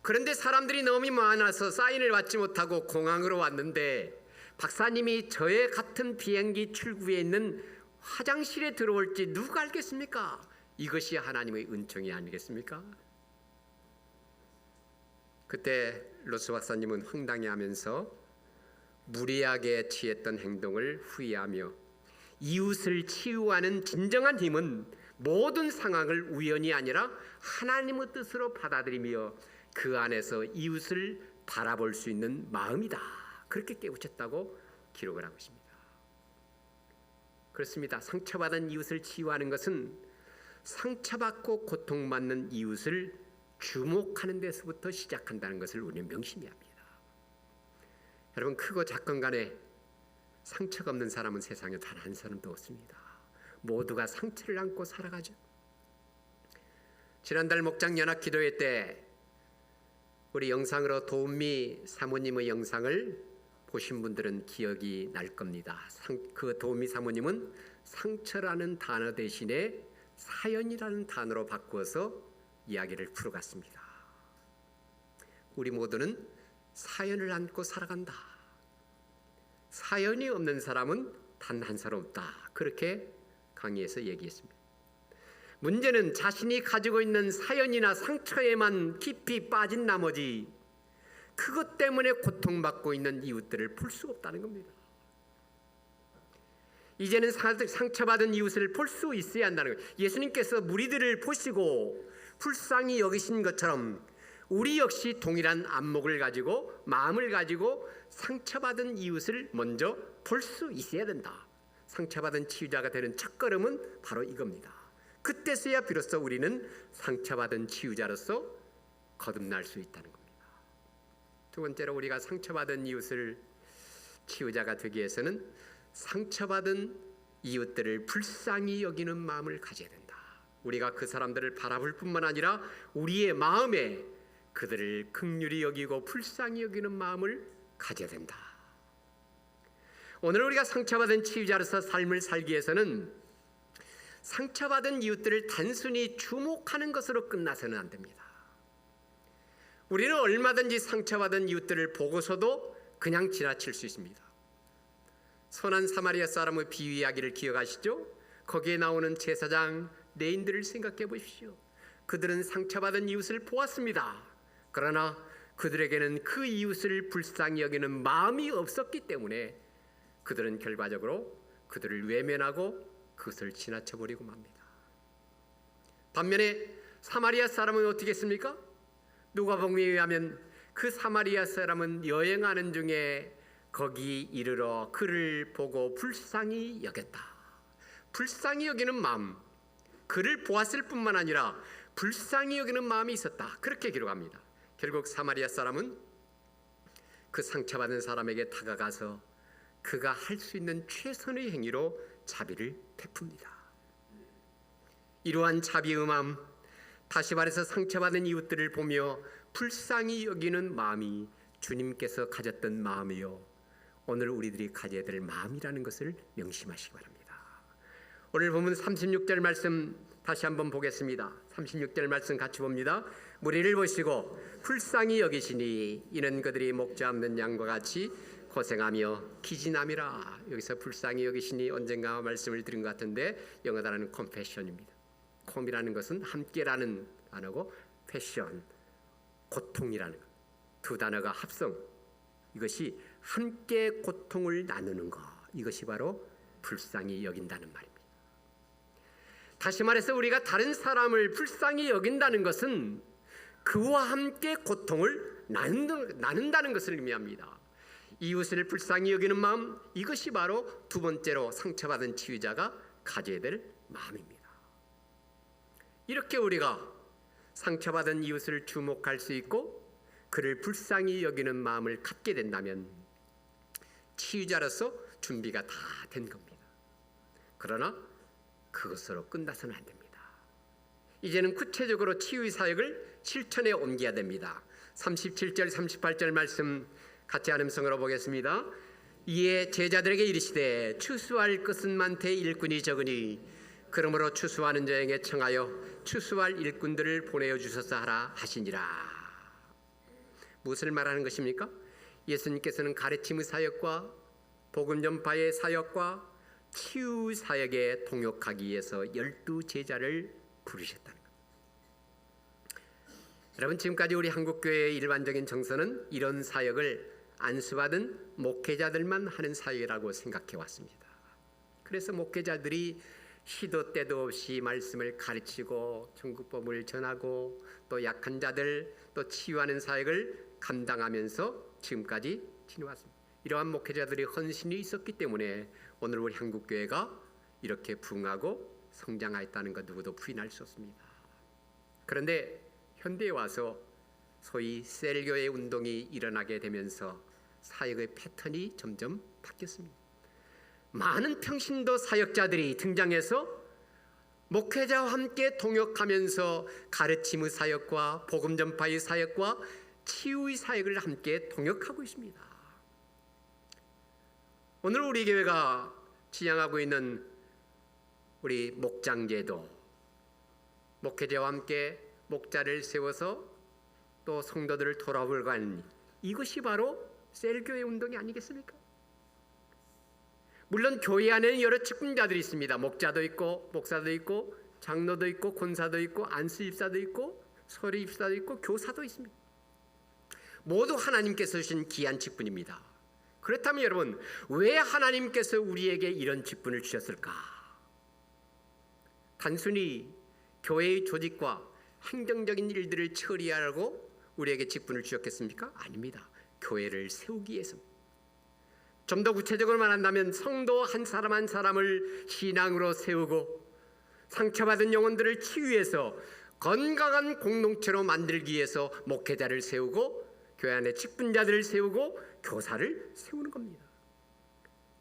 그런데 사람들이 너무 많아서 사인을 받지 못하고 공항으로 왔는데 박사님이 저의 같은 비행기 출구에 있는 화장실에 들어올지 누가 알겠습니까? 이것이 하나님의 은총이 아니겠습니까? 그때 로스 박사님은 황당해하면서 무리하게 취했던 행동을 후회하며 이웃을 치유하는 진정한 힘은 모든 상황을 우연이 아니라 하나님의 뜻으로 받아들이며 그 안에서 이웃을 바라볼 수 있는 마음이다. 그렇게 깨우쳤다고 기록을 하고 있습니다. 그렇습니다. 상처받은 이웃을 치유하는 것은 상처받고 고통받는 이웃을 주목하는 데서부터 시작한다는 것을 우리는 명심해야 합니다. 여러분, 크고 작건 간에 상처가 없는 사람은 세상에 단 한 사람도 없습니다. 모두가 상처를 안고 살아가죠. 지난달 목장 연합 기도회 때 우리 영상으로 도우미 사모님의 영상을 보신 분들은 기억이 날 겁니다. 그 도우미 사모님은 상처라는 단어 대신에 사연이라는 단어로 바꾸어서 이야기를 풀어갔습니다. 우리 모두는 사연을 안고 살아간다. 사연이 없는 사람은 단 한 사람 없다. 그렇게 강의에서 얘기했습니다. 문제는 자신이 가지고 있는 사연이나 상처에만 깊이 빠진 나머지 그것 때문에 고통받고 있는 이웃들을 볼 수 없다는 겁니다. 이제는 상처받은 이웃을 볼 수 있어야 한다는 거예요. 예수님께서 무리들을 보시고 불쌍히 여기신 것처럼 우리 역시 동일한 안목을 가지고 마음을 가지고 상처받은 이웃을 먼저 볼 수 있어야 된다. 상처받은 치유자가 되는 첫걸음은 바로 이겁니다. 그때서야 비로소 우리는 상처받은 치유자로서 거듭날 수 있다는 겁니다. 두 번째로 우리가 상처받은 이웃을 치유자가 되기 위해서는 상처받은 이웃들을 불쌍히 여기는 마음을 가져야 된다. 우리가 그 사람들을 바라볼 뿐만 아니라 우리의 마음에 그들을 긍휼히 여기고 불쌍히 여기는 마음을 가져야 된다. 오늘 우리가 상처받은 치유자로서 삶을 살기 위해서는 상처받은 이웃들을 단순히 주목하는 것으로 끝나서는 안 됩니다. 우리는 얼마든지 상처받은 이웃들을 보고서도 그냥 지나칠 수 있습니다. 선한 사마리아 사람의 비유 이야기를 기억하시죠? 거기에 나오는 제사장 레인들을 생각해 보십시오. 그들은 상처받은 이웃을 보았습니다. 그러나 그들에게는 그 이웃을 불쌍히 여기는 마음이 없었기 때문에 그들은 결과적으로 그들을 외면하고 그것을 지나쳐버리고 맙니다. 반면에 사마리아 사람은 어떻게 했습니까? 누가복음에 의하면 그 사마리아 사람은 여행하는 중에 거기 이르러 그를 보고 불쌍히 여겼다. 불쌍히 여기는 마음, 그를 보았을 뿐만 아니라 불쌍히 여기는 마음이 있었다. 그렇게 기록합니다. 결국 사마리아 사람은 그 상처받은 사람에게 다가가서 그가 할 수 있는 최선의 행위로 자비를 베풉니다. 이러한 자비의 마음, 다시 말해서 상처받은 이웃들을 보며 불쌍히 여기는 마음이 주님께서 가졌던 마음이요, 오늘 우리들이 가져야 될 마음이라는 것을 명심하시기 바랍니다. 오늘 보면 36절 말씀 다시 한번 보겠습니다. 36절 말씀 같이 봅니다. 무리를 보시고 불쌍히 여기시니 이는 그들이 목자 없는 양과 같이 고생하며 기진함이라. 여기서 불쌍히 여기시니 언젠가 말씀을 드린 것 같은데 영어 단어는 compassion입니다. 콤이라는 것은 함께라는 단어고 패션, 고통이라는 것. 두 단어가 합성, 이것이 함께 고통을 나누는 것, 이것이 바로 불쌍히 여긴다는 말입니다. 다시 말해서 우리가 다른 사람을 불쌍히 여긴다는 것은 그와 함께 고통을 나눈다는 것을 의미합니다. 이웃을 불쌍히 여기는 마음, 이것이 바로 두 번째로 상처받은 치유자가 가져야 될 마음입니다. 이렇게 우리가 상처받은 이웃을 주목할 수 있고 그를 불쌍히 여기는 마음을 갖게 된다면 치유자로서 준비가 다 된 겁니다. 그러나 그것으로 끝나서는 안 됩니다. 이제는 구체적으로 치유의 사역을 실천에 옮겨야 됩니다. 37절 38절 말씀 같이 한음성으로 보겠습니다. 이에 제자들에게 이르시되 추수할 것은 많되 일꾼이 적으니 그러므로 추수하는 자에게 청하여 추수할 일꾼들을 보내어 주소서 하라 하시니라. 무엇을 말하는 것입니까? 예수님께서는 가르침의 사역과 복음 전파의 사역과 치유 사역에 동역하기 위해서 12 제자를 부르셨다는 것. 여러분, 지금까지 우리 한국교회의 일반적인 정서는 이런 사역을 안수받은 목회자들만 하는 사역이라고 생각해 왔습니다. 그래서 목회자들이 시도 때도 없이 말씀을 가르치고 천국복음을 전하고 또 약한 자들 또 치유하는 사역을 감당하면서 지금까지 지내왔습니다. 이러한 목회자들이 헌신이 있었기 때문에 오늘 우리 한국교회가 이렇게 부흥하고 성장하였다는 것 누구도 부인할 수 없습니다. 그런데 현대에 와서 소위 셀교회 운동이 일어나게 되면서 사역의 패턴이 점점 바뀌었습니다. 많은 평신도 사역자들이 등장해서 목회자와 함께 동역하면서 가르침의 사역과 복음 전파의 사역과 치유의 사역을 함께 동역하고 있습니다. 오늘 우리 교회가 지향하고 있는 우리 목장제도, 목회자와 함께 목자를 세워서 또 성도들을 돌아보려고 하는 이것이 바로 셀교회 운동이 아니겠습니까? 물론 교회 안에는 여러 직분자들이 있습니다. 목자도 있고 목사도 있고 장로도 있고 권사도 있고 안수입사도 있고 서리입사도 있고 교사도 있습니다. 모두 하나님께서 주신 귀한 직분입니다. 그렇다면 여러분, 왜 하나님께서 우리에게 이런 직분을 주셨을까? 단순히 교회의 조직과 행정적인 일들을 처리하라고 우리에게 직분을 주셨겠습니까? 아닙니다. 교회를 세우기 위해서입니다. 좀 더 구체적으로 말한다면 성도 한 사람 한 사람을 신앙으로 세우고 상처받은 영혼들을 치유해서 건강한 공동체로 만들기 위해서 목회자를 세우고 교회 안에 직분자들을 세우고 교사를 세우는 겁니다.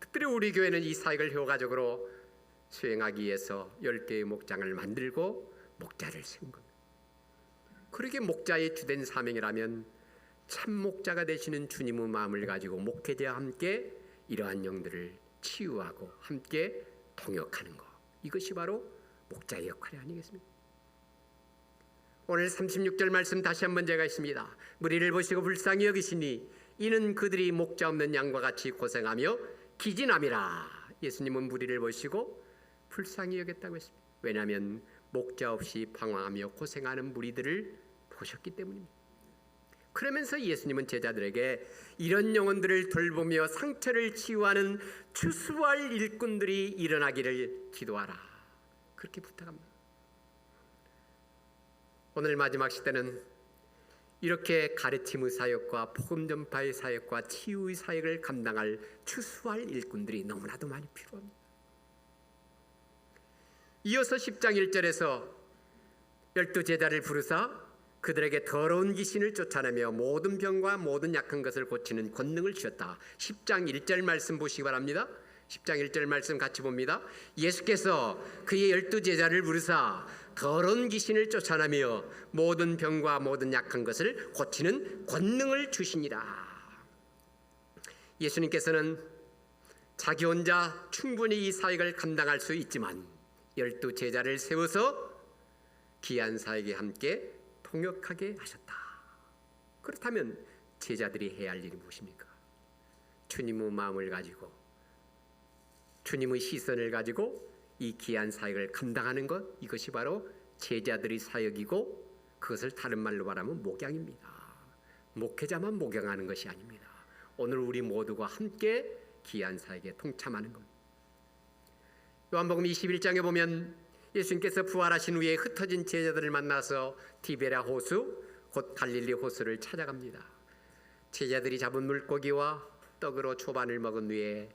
특별히 우리 교회는 이 사역을 효과적으로 수행하기 위해서 10개의 목장을 만들고 목자를 세운 겁니다. 그러게 목자의 주된 사명이라면 참 목자가 되시는 주님의 마음을 가지고 목회자와 함께 이러한 영들을 치유하고 함께 동역하는 것, 이것이 바로 목자의 역할이 아니겠습니까? 오늘 36절 말씀 다시 한번 제가 있습니다. 무리를 보시고 불쌍히 여기시니 이는 그들이 목자 없는 양과 같이 고생하며 기진함이라. 예수님은 무리를 보시고 불쌍히 여겼다고 했습니다. 왜냐하면 목자 없이 방황하며 고생하는 무리들을 보셨기 때문입니다. 그러면서 예수님은 제자들에게 이런 영혼들을 돌보며 상처를 치유하는 추수할 일꾼들이 일어나기를 기도하라, 그렇게 부탁합니다. 오늘 마지막 시대는 이렇게 가르침의 사역과 복음 전파의 사역과 치유의 사역을 감당할 추수할 일꾼들이 너무나도 많이 필요합니다. 이어서 10장 1절에서 12 제자를 부르사 그들에게 더러운 귀신을 쫓아내며 모든 병과 모든 약한 것을 고치는 권능을 주셨다. 10장 1절 말씀 보시기 바랍니다. 10장 1절 말씀 같이 봅니다. 예수께서 그의 12 제자를 부르사 더러운 귀신을 쫓아내며 모든 병과 모든 약한 것을 고치는 권능을 주시니라. 예수님께서는 자기 혼자 충분히 이 사역을 감당할 수 있지만 12 제자를 세워서 귀한 사역에 함께 통역하게 하셨다. 그렇다면 제자들이 해야 할 일이 무엇입니까? 주님의 마음을 가지고 주님의 시선을 가지고 이 귀한 사역을 감당하는 것, 이것이 바로 제자들의 사역이고, 그것을 다른 말로 말하면 목양입니다. 목회자만 목양하는 것이 아닙니다. 오늘 우리 모두가 함께 귀한 사역에 동참하는 것. 요한복음 21장에 보면 예수님께서 부활하신 후에 흩어진 제자들을 만나서 디베랴 호수, 곧 갈릴리 호수를 찾아갑니다. 제자들이 잡은 물고기와 떡으로 초반을 먹은 후에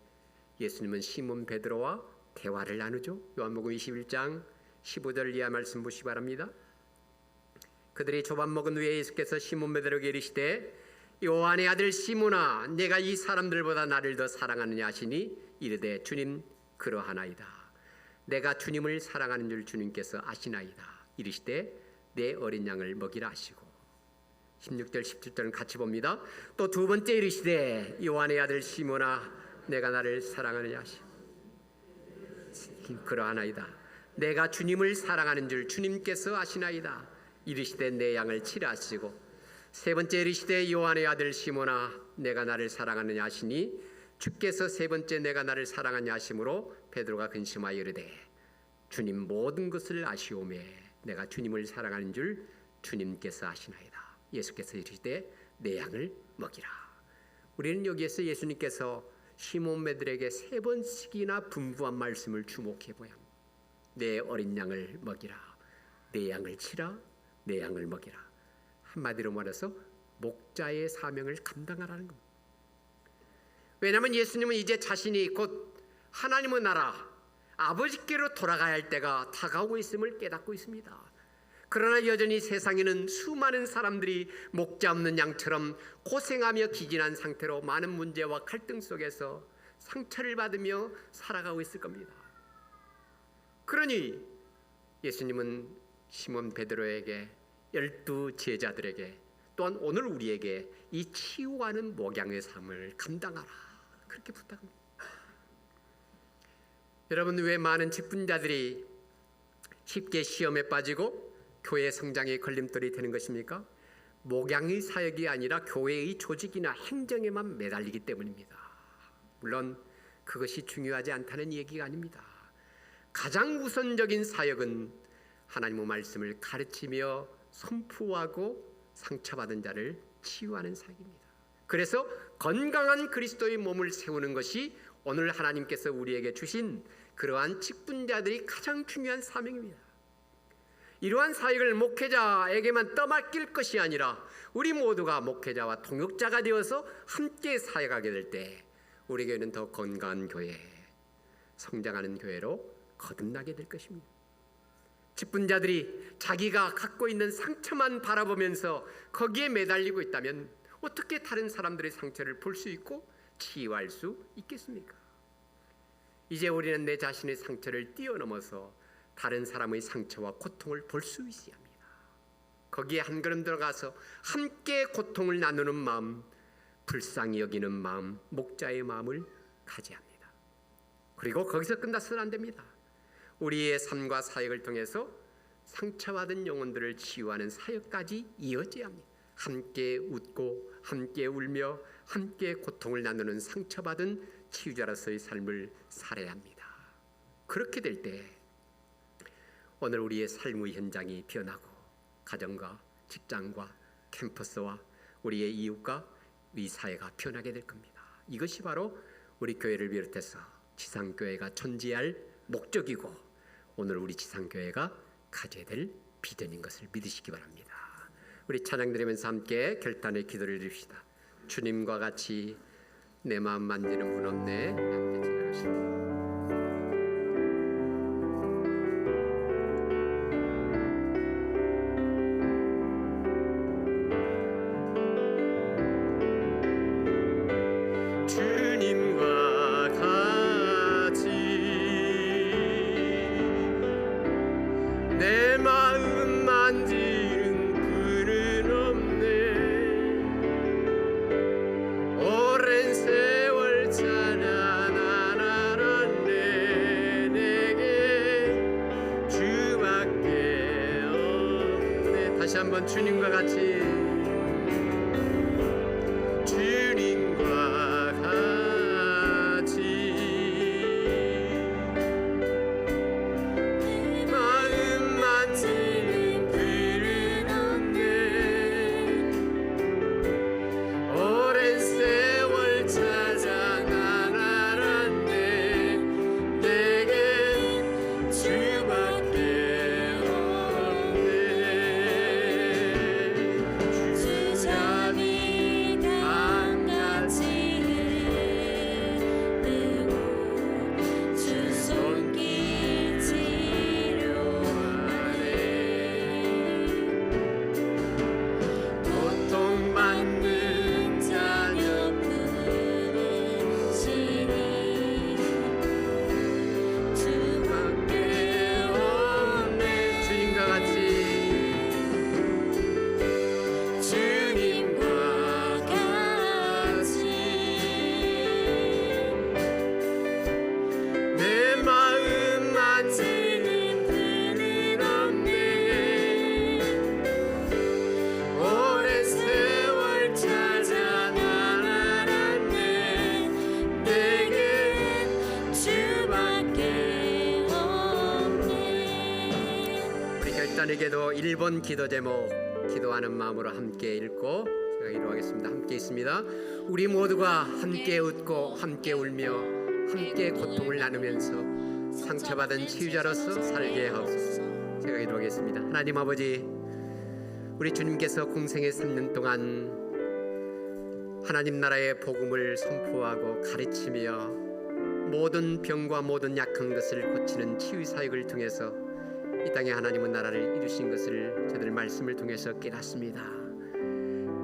예수님은 시몬 베드로와 대화를 나누죠. 요한복음 21장 15절 이하 말씀 보시기 바랍니다. 그들이 초밥 먹은 후에 예수께서 시몬 베드로에게 이르시되 요한의 아들 시몬아, 내가 이 사람들보다 나를 더 사랑하느냐 하시니 이르되 주님 그러하나이다. 내가 주님을 사랑하는 줄 주님께서 아시나이다. 이르시되 내 어린 양을 먹이라 하시고, 16절 17절은 같이 봅니다. 또 두 번째 이르시되 요한의 아들 시몬아, 내가 나를 사랑하느냐 하시니 그러하나이다. 내가 주님을 사랑하는 줄 주님께서 아시나이다. 이르시되 내 양을 치라 하시고, 세 번째 이르시되 요한의 아들 시몬아, 내가 나를 사랑하느냐 하시니 주께서 세 번째 내가 나를 사랑하냐 하심으로 베드로가 근심하여 이르되 주님 모든 것을 아시오매 내가 주님을 사랑하는 줄 주님께서 아시나이다. 예수께서 이르시되 내 양을 먹이라. 우리는 여기에서 예수님께서 시몬 베드로에게 세 번씩이나 분부한 말씀을 주목해 보야 합니다. 내 어린 양을 먹이라, 내 양을 치라, 내 양을 먹이라. 한마디로 말해서 목자의 사명을 감당하라는 겁니다. 왜냐하면 예수님은 이제 자신이 곧 하나님의 나라 아버지께로 돌아가야 할 때가 다가오고 있음을 깨닫고 있습니다. 그러나 여전히 세상에는 수많은 사람들이 목자 없는 양처럼 고생하며 기진한 상태로 많은 문제와 갈등 속에서 상처를 받으며 살아가고 있을 겁니다. 그러니 예수님은 시몬 베드로에게, 12 제자들에게, 또한 오늘 우리에게 이 치유하는 목양의 삶을 감당하라, 그렇게 부탁합니다. 여러분, 왜 많은 직분자들이 쉽게 시험에 빠지고 교회 성장의 걸림돌이 되는 것입니까? 목양의 사역이 아니라 교회의 조직이나 행정에만 매달리기 때문입니다. 물론 그것이 중요하지 않다는 얘기가 아닙니다. 가장 우선적인 사역은 하나님의 말씀을 가르치며 선포하고 상처받은 자를 치유하는 사역입니다. 그래서 건강한 그리스도의 몸을 세우는 것이 오늘 하나님께서 우리에게 주신 그러한 직분자들이 가장 중요한 사명입니다. 이러한 사역을 목회자에게만 떠맡길 것이 아니라 우리 모두가 목회자와 동역자가 되어서 함께 사역하게 될 때 우리 교회는 더 건강한 교회, 성장하는 교회로 거듭나게 될 것입니다. 직분자들이 자기가 갖고 있는 상처만 바라보면서 거기에 매달리고 있다면 어떻게 다른 사람들의 상처를 볼 수 있고 치유할 수 있겠습니까? 이제 우리는 내 자신의 상처를 뛰어넘어서 다른 사람의 상처와 고통을 볼 수 있어야 합니다. 거기에 한 걸음 들어가서 함께 고통을 나누는 마음, 불쌍히 여기는 마음, 목자의 마음을 가져야 합니다. 그리고 거기서 끝나서는 안 됩니다. 우리의 삶과 사역을 통해서 상처받은 영혼들을 치유하는 사역까지 이어져야 합니다. 함께 웃고 함께 울며 함께 고통을 나누는 상처받은 치유자로서의 삶을 살아야 합니다. 그렇게 될 때 오늘 우리의 삶의 현장이 변하고 가정과 직장과 캠퍼스와 우리의 이웃과 이 사회가 변하게 될 겁니다. 이것이 바로 우리 교회를 비롯해서 지상교회가 존재할 목적이고 오늘 우리 지상교회가 가져야 될 비전인 것을 믿으시기 바랍니다. 우리 찬양 드리면서 함께 결단의 기도를 드립시다. 주님과 같이 내 마음 만지는 분 없네. 함께 찬양하십니다. 다시 한번 주님과 같이 주님과 같이 간단하게도 1번 기도 제목 기도하는 마음으로 함께 읽고 제가 기도하겠습니다. 함께 있습니다. 우리 모두가 함께 웃고 함께 울며 함께 고통을 나누면서 상처받은 치유자로서 살게 하옵소서. 제가 기도하겠습니다. 하나님 아버지, 우리 주님께서 공생의 3년 동안 하나님 나라의 복음을 선포하고 가르치며 모든 병과 모든 약한 것을 고치는 치유 사역을 통해서 이 땅에 하나님의 나라를 이루신 것을 저들 말씀을 통해서 깨닫습니다.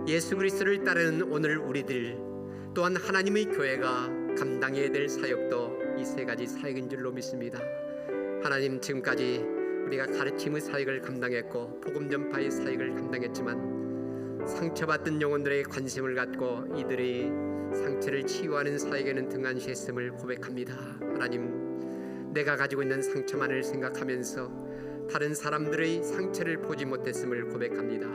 예수 그리스도를 따르는 오늘 우리들 또한 하나님의 교회가 감당해야 될 사역도 이 세 가지 사역인 줄로 믿습니다. 하나님, 지금까지 우리가 가르침의 사역을 감당했고 복음 전파의 사역을 감당했지만 상처받은 영혼들의 관심을 갖고 이들의 상처를 치유하는 사역에는 등한시했음을 고백합니다. 하나님, 내가 가지고 있는 상처만을 생각하면서 다른 사람들의 상처를 보지 못했음을 고백합니다.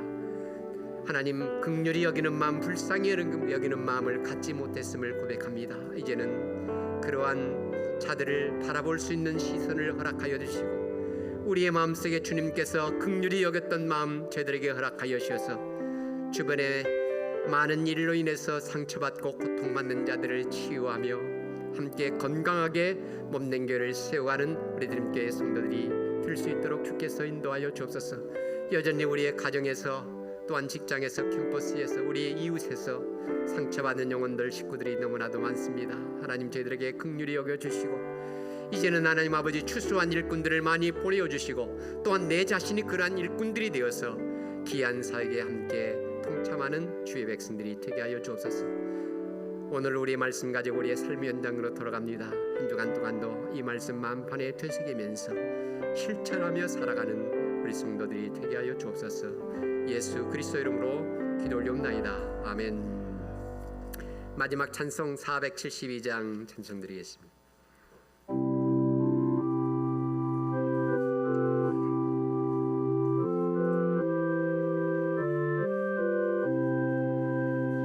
하나님, 긍휼히 여기는 마음, 불쌍히 여기는 마음을 갖지 못했음을 고백합니다. 이제는 그러한 자들을 바라볼 수 있는 시선을 허락하여 주시고 우리의 마음속에 주님께서 긍휼히 여겼던 마음 저희들에게 허락하여 주셔서 주변에 많은 일로 인해서 상처받고 고통받는 자들을 치유하며 함께 건강하게 몸된 교회를 세워가는 우리들께 성도들이 될 수 있도록 주께서 인도하여 주옵소서. 여전히 우리의 가정에서 또한 직장에서 캠퍼스에서 우리의 이웃에서 상처받는 영혼들 식구들이 너무나도 많습니다. 하나님, 저희들에게 긍휼히 여겨주시고 이제는 하나님 아버지 추수한 일꾼들을 많이 보내어주시고 또한 내 자신이 그러한 일꾼들이 되어서 귀한 사역에 함께 동참하는 주의 백성들이 되게 하여 주옵소서. 오늘 우리의 말씀 가지고 우리의 삶의 현장으로 돌아갑니다. 한 주간 동안도 이 말씀 마음판에 되새기면서 실천하며 살아가는 우리 성도들이 되게 하여 주옵소서. 예수 그리스도 이름으로 기도 올리옵나이다. 아멘. 마지막 찬송 472장 찬송 드리겠습니다.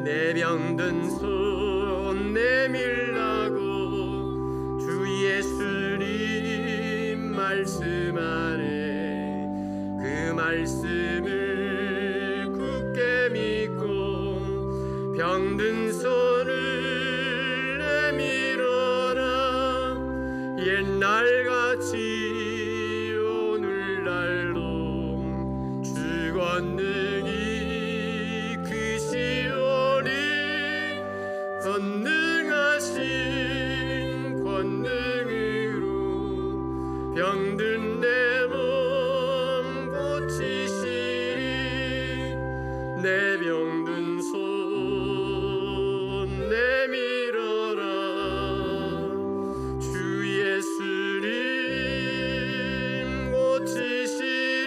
내 병든 손 내밀라고 주 예수님 말씀 안에 그 말씀을 굳게 믿고 병든 손을 내밀어라. 옛날같이 오늘날도 주 권능이 크시오니 전능하신 권능으로 병든 내 몸 고치시리. 내 병든 손 내밀어라. 주 예수님 고치시리.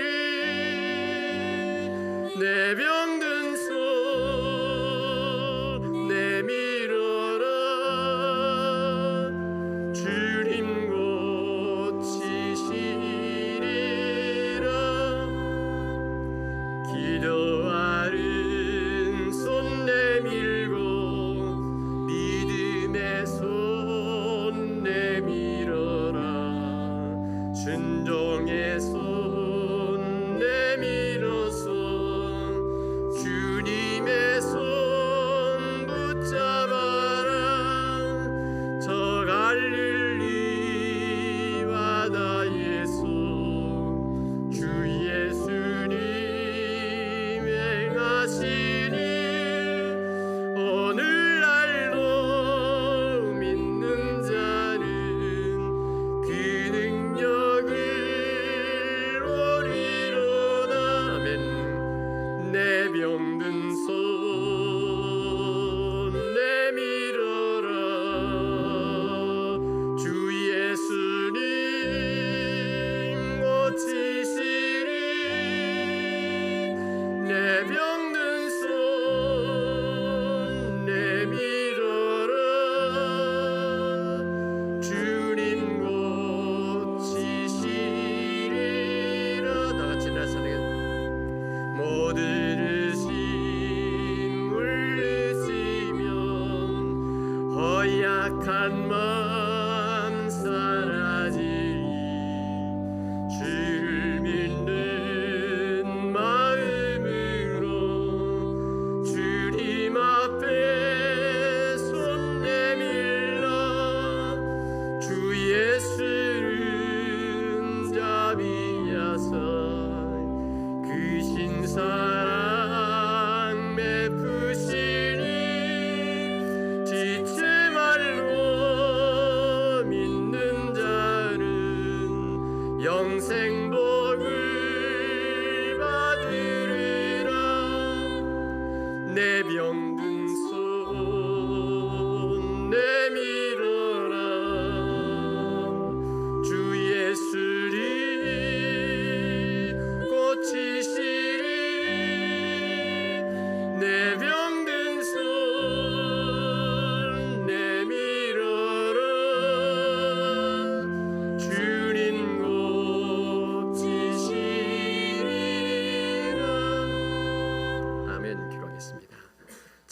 내 병든 손 내밀어라. 주님 고치시리라. 기도하는 손 내밀고 믿음의 손 내밀어라. 순종의 손 내밀어서 주님의 손 붙잡아라. 저 갈릴리 바다에서 주 예수님 행하신 일 오늘날도 믿는 자는 그 능력을 오리로다. 아멘. 내 병든 손 내밀어라. 주 예수님 고치시리. 내 병든 손 내밀어라. 주님 고치시리라. 다같이 나서는 모든 의심 물리시면 허약한 마음 사라지니 주를 믿는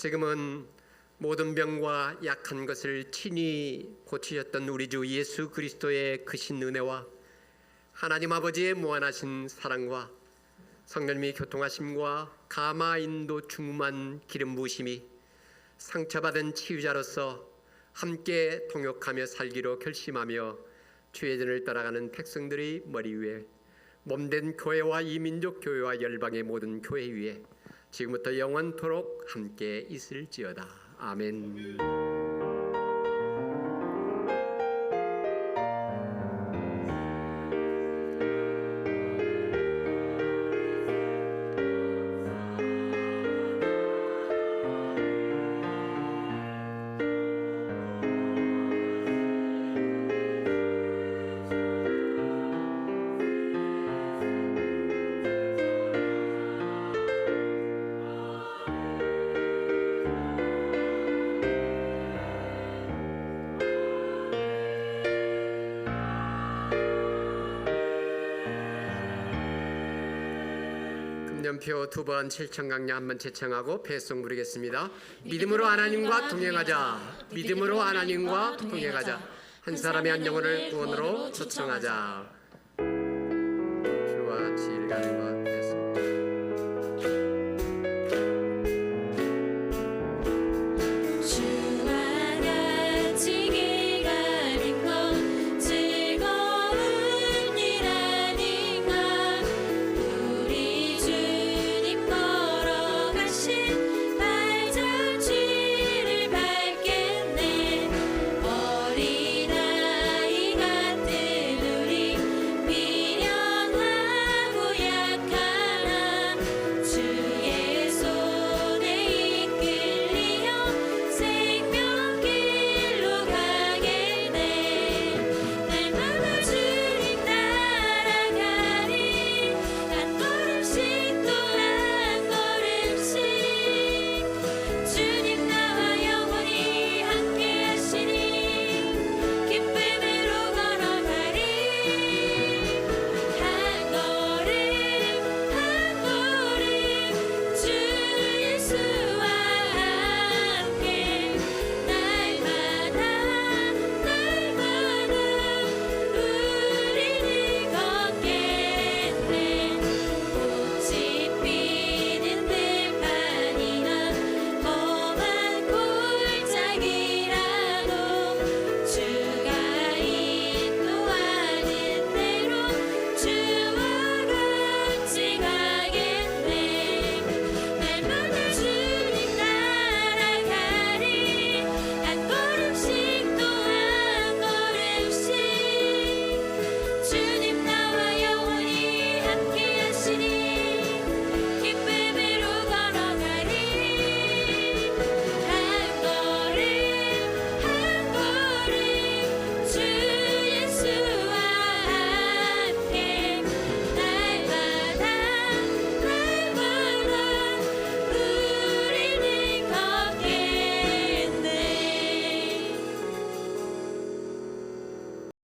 지금은 모든 병과 약한 것을 친히 고치셨던 우리 주 예수 그리스도의 크신 은혜와 하나님 아버지의 무한하신 사랑과 성령님이 교통하심과 가마 인도 충만 기름 부으심이 상처받은 치유자로서 함께 동역하며 살기로 결심하며 주의 전을 따라가는 백성들의 머리 위에 몸된 교회와 이민족 교회와 열방의 모든 교회 위에 지금부터 영원토록 함께 있을지어다. 아멘. 금년표 2번 7천 강량 한번 제청하고 배송 부르겠습니다. 믿음으로 하나님과 동행하자. 믿음으로 하나님과 동행하자. 한 사람의 한 영혼을 구원으로 초청하자.